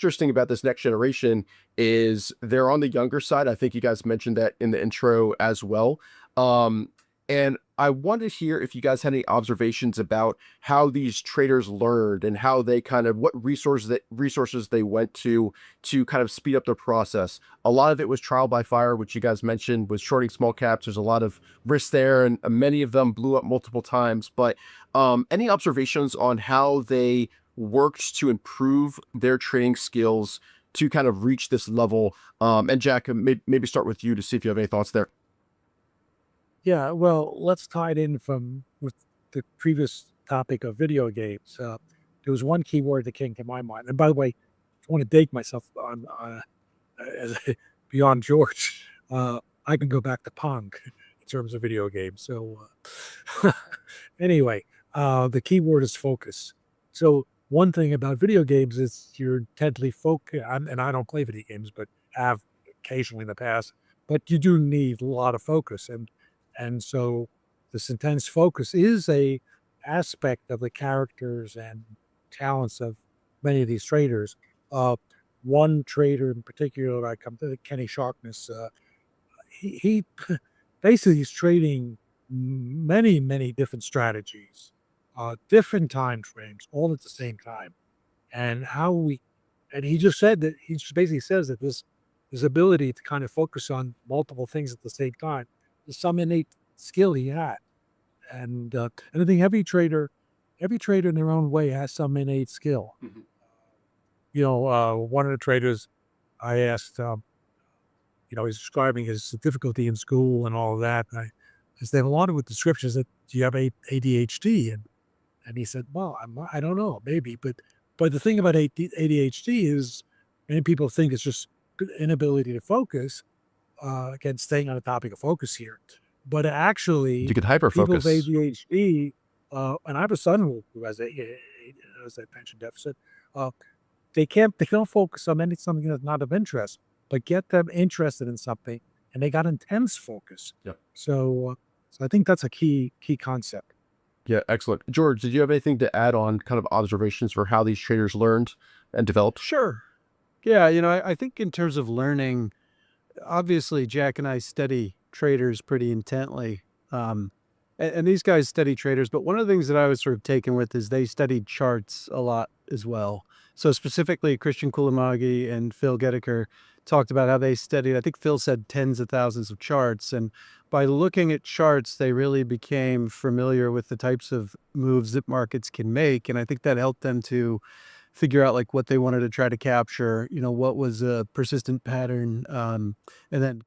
interesting about this next generation is they're on the younger side. I think you guys mentioned that in the intro as well. Um, and I wanted to hear if you guys had any observations about how these traders learned and how they kind of what resources they went to kind of speed up their process. A lot of it was trial by fire, which you guys mentioned was shorting small caps. There's a lot of risk there, and many of them blew up multiple times. But any observations on how they worked to improve their trading skills to kind of reach this level? And Jack, maybe start with you to see if you have any thoughts there. Yeah, well, let's tie it in from with the previous topic of video games. There was one key word that came to my mind, and by the way, I want to date myself on as beyond George. I can go back to Pong in terms of video games. So anyway, the key word is focus. So one thing about video games is you're intently focused, and I don't play video games, but have occasionally in the past. But you do need a lot of focus, and so this intense focus is a aspect of the characters and talents of many of these traders. Uh, One trader in particular, I come to Kenny Sharkness. He basically he's trading many different strategies, different time frames, all at the same time. And how we, and he just said that he just basically says that this ability to kind of focus on multiple things at the same time is some innate skill he had. And I think every trader in their own way has some innate skill. Mhm. One of the traders I asked, he's describing his difficulty in school and all of that. And I said, a lot of with descriptions that, do you have ADHD? And he said, well, I don't know, maybe. But the thing about ADHD is many people think it's just inability to focus. Again, staying on the topic of focus here. But You actually, could hyper people with focus. ADHD, and I have a son who has a attention deficit. Uh, they don't focus on something that's not of interest, but get them interested in something, and they got intense focus. Yep. So I think that's a key concept. Yeah, excellent. George, did you have anything to add on kind of observations for how these traders learned and developed? Sure. Yeah, I think in terms of learning, obviously Jack and I study traders pretty intently. And these guys study traders, but one of the things that I was sort of taken with is they studied charts a lot as well. So specifically, Christian Kulamagi and Phil Gedeker talked about how they studied, I think Phil said tens of thousands of charts. And by looking at charts, they really became familiar with the types of moves that markets can make. And I think that helped them to figure out like what they wanted to try to capture, what was a persistent pattern, and then